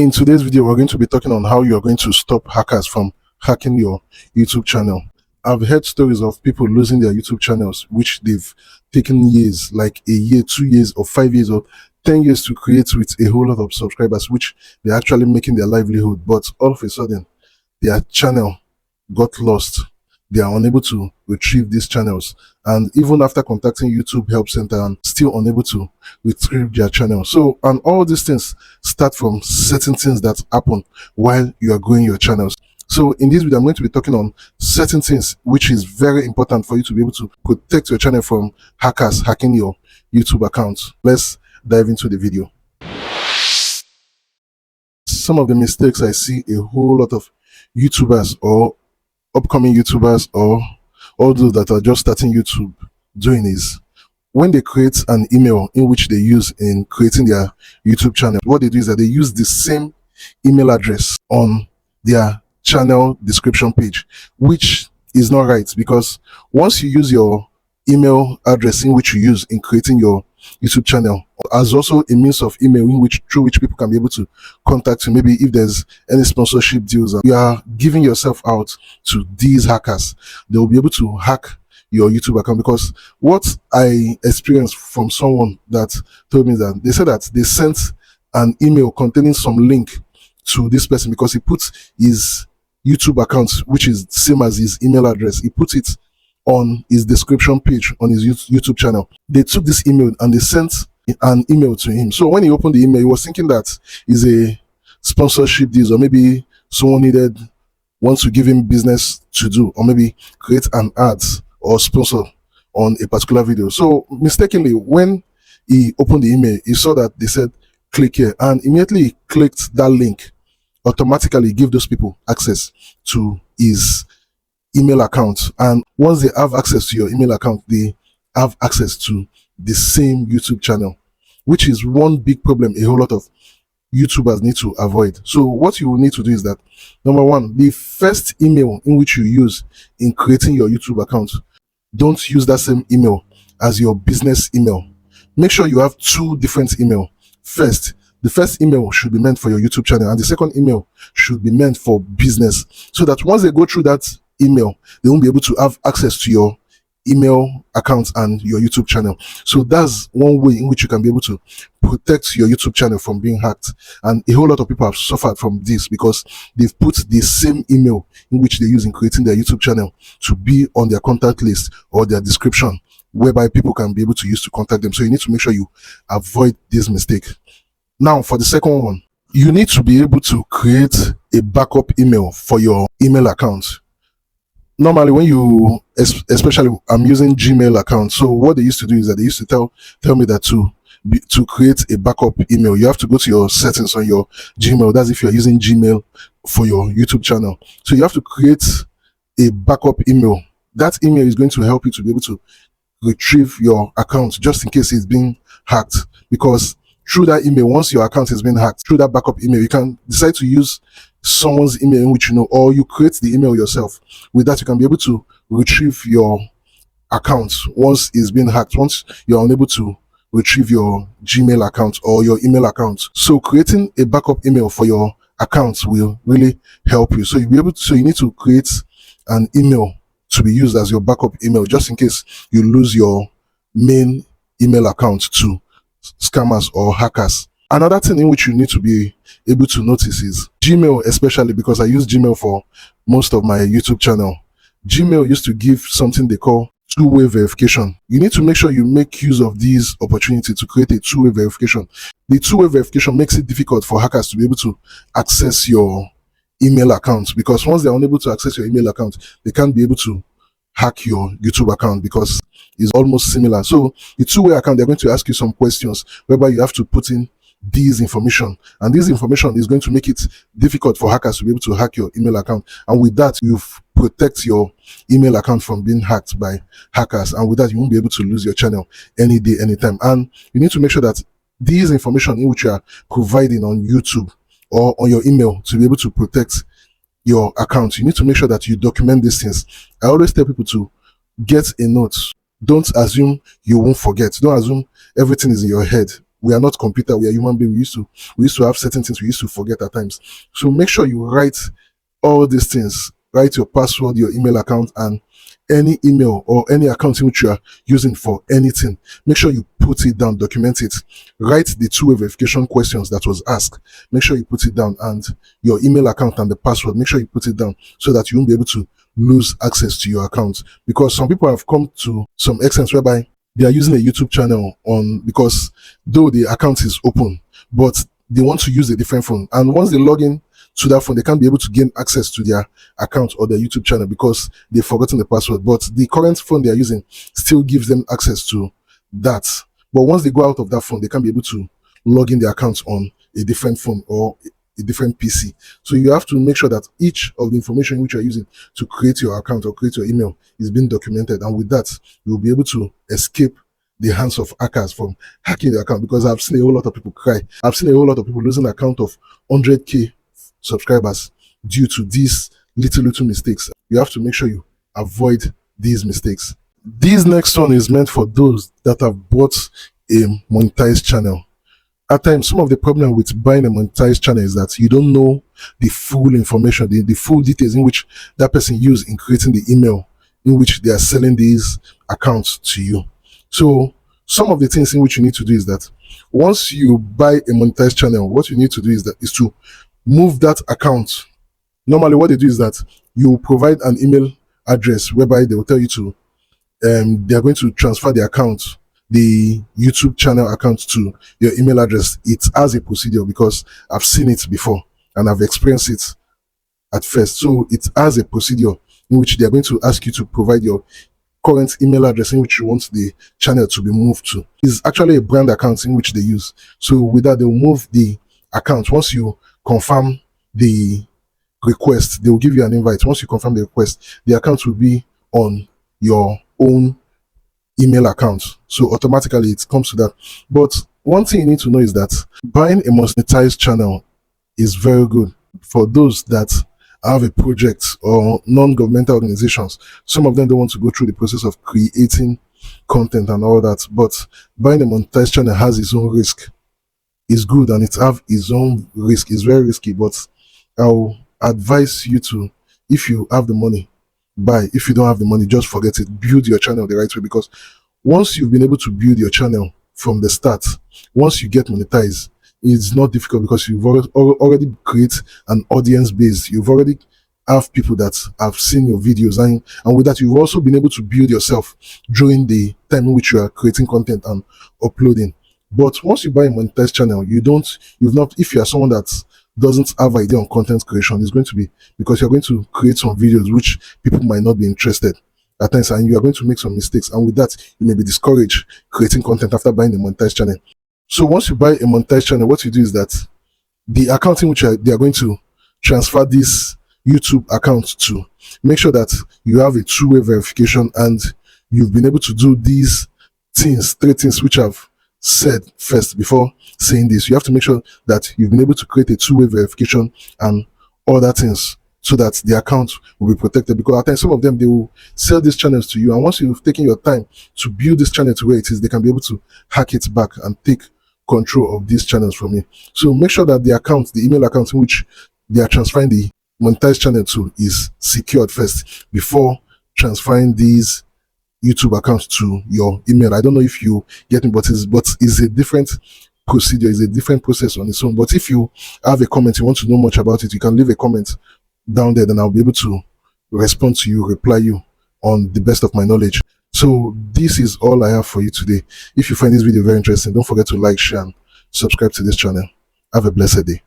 In today's video, we're going to be talking on how you're going to stop hackers from hacking your YouTube channel. I've heard stories of people losing their YouTube channels, which they've taken years, like a year, 2 years, or 5 years, or 10 years to create with a whole lot of subscribers, which they're actually making their livelihood. But all of a sudden, their channel got lost. They are unable to retrieve these channels. And even after contacting YouTube Help Center, and still unable to retrieve their channel. So, and all these things start from certain things that happen while you are growing your channels. So in this video, I'm going to be talking on certain things which is very important for you to be able to protect your channel from hackers hacking your YouTube account. Let's dive into the video. Some of the mistakes I see a whole lot of YouTubers or upcoming YouTubers or all those that are just starting YouTube doing is when they create an email in which they use in creating their YouTube channel, what they do is that they use the same email address on their channel description page, which is not right, because once you use your email address in which you use in creating your YouTube channel as also a means of email in which through which people can be able to contact you, maybe if there's any sponsorship deals, you are giving yourself out to these hackers. They will be able to hack your YouTube account. Because what I experienced from someone that told me that they said that they sent an email containing some link to this person because he put his YouTube account, which is same as his email address, he put it on his description page on his YouTube channel. They took this email and they sent an email to him. So when he opened the email, he was thinking that is a sponsorship deal, or maybe someone wants to give him business to do, or maybe create an ad or sponsor on a particular video. So mistakenly, when he opened the email, he saw that they said click here, and immediately he clicked that link. Automatically give those people access to his email account, and once they have access to your email account, they have access to the same YouTube channel, which is one big problem a whole lot of YouTubers need to avoid. So what you will need to do is that, number one, the first email in which you use in creating your YouTube account, don't use that same email as your business email. Make sure you have two different emails. First, the first email should be meant for your YouTube channel, and the second email should be meant for business, so that once they go through that email, they won't be able to have access to your email account and your YouTube channel. So that's one way in which you can be able to protect your YouTube channel from being hacked. And a whole lot of people have suffered from this because they've put the same email in which they use in creating their YouTube channel to be on their contact list or their description, whereby people can be able to use to contact them. So you need to make sure you avoid this mistake. Now, for the second one, you need to be able to create a backup email for your email account. Normally, when you, especially I'm using Gmail account, so what they used to do is that they used to tell me that to create a backup email, you have to go to your settings on your Gmail. That's if you're using Gmail for your YouTube channel. So you have to create a backup email. That email is going to help you to be able to retrieve your account just in case it's being hacked, because through that email, once your account has been hacked, through that backup email, you can decide to use someone's email in which you know, or you create the email yourself. With that, you can be able to retrieve your account once it's been hacked, once you're unable to retrieve your Gmail account or your email account. So creating a backup email for your account will really help you. So you need to create an email to be used as your backup email, just in case you lose your main email account to scammers or hackers. Another thing in which you need to be able to notice is Gmail, especially because I use Gmail for most of my YouTube channel. Gmail used to give something they call two-way verification. You need to make sure you make use of these opportunities to create a two-way verification. The two-way verification makes it difficult for hackers to be able to access your email account, because once they're unable to access your email account, they can't be able to hack your YouTube account because it's almost similar. So the two-way account, they're going to ask you some questions whereby you have to put in this information, and this information is going to make it difficult for hackers to be able to hack your email account. And with that, you protect your email account from being hacked by hackers, and with that, you won't be able to lose your channel any day, anytime. And you need to make sure that this information in which you are providing on YouTube or on your email to be able to protect your account, you need to make sure that you document these things. I always tell people to get a note. Don't assume you won't forget. Don't assume everything is in your head. We are not computer, we are human being. We used to have certain things we used to forget at times. So make sure you write all these things. Write your password, your email account, and any email or any account in which you are using for anything. Make sure you put it down, document it. Write the two-way verification questions that was asked. Make sure you put it down, and your email account and the password. Make sure you put it down so that you won't be able to lose access to your account. Because some people have come to some extent whereby they are using a YouTube channel on, because though the account is open, but they want to use a different phone. And once they log in to that phone, they can't be able to gain access to their account or their YouTube channel because they've forgotten the password. But the current phone they are using still gives them access to that. But once they go out of that phone, they can't be able to log in their accounts on a different phone or a different PC. So you have to make sure that each of the information which you are using to create your account or create your email is being documented. And with that, you'll be able to escape the hands of hackers from hacking the account, because I've seen a whole lot of people cry. I've seen a whole lot of people losing an account of 100k subscribers due to these little mistakes. You have to make sure you avoid these mistakes. This next one is meant for those that have bought a monetized channel. At times, some of the problem with buying a monetized channel is that you don't know the full information, the full details in which that person used in creating the email in which they are selling these accounts to you. So some of the things in which you need to do is that once you buy a monetized channel, what you need to do is to move that account. Normally what they do is that you provide an email address whereby they will tell you to they are going to transfer the account, the YouTube channel account, to your email address. It has a procedure because I've seen it before and I've experienced it at first. So it has a procedure in which they are going to ask you to provide your current email address in which you want the channel to be moved to. It's actually a brand account in which they use. So with that, they'll move the account. Once you confirm the request, they will give you an invite. Once you confirm the request, the account will be on your own email account. So automatically it comes to that. But one thing you need to know is that buying a monetized channel is very good for those that have a project or non-governmental organizations. Some of them don't want to go through the process of creating content and all that, but buying a monetized channel has its own risk. It's good and it have its own risk. It's very risky, but I'll advise you to, if you have the money, buy. If you don't have the money, just forget it. Build your channel the right way, because once you've been able to build your channel from the start, once you get monetized, it's not difficult because you've already create an audience base. You've already have people that have seen your videos, and with that, you've also been able to build yourself during the time in which you are creating content and uploading. But once you buy a monetized channel, if you are someone that doesn't have idea on content creation, it's going to be because you're going to create some videos which people might not be interested at times, and you are going to make some mistakes, and with that, you may be discouraged creating content after buying a monetized channel. So once you buy a monetized channel, what you do is that the account in which they are going to transfer this YouTube account to, make sure that you have a two-way verification and you've been able to do these things, three things which I've said first before saying this. You have to make sure that you've been able to create a two-way verification and other things so that the account will be protected, because at times some of them, they will sell these channels to you, and once you've taken your time to build this channel to where it is, they can be able to hack it back and take control of these channels from you. So make sure that the account, the email account in which they are transferring the monetized channel to, is secured first before transferring these YouTube accounts to your email. I don't know if you get me, but it's a different procedure, it's a different process on its own. But if you have a comment, you want to know much about it, you can leave a comment down there, then I'll be able to respond to you, reply you on the best of my knowledge. So this is all I have for you today. If you find this video very interesting, don't forget to like, share, and subscribe to this channel. Have a blessed day.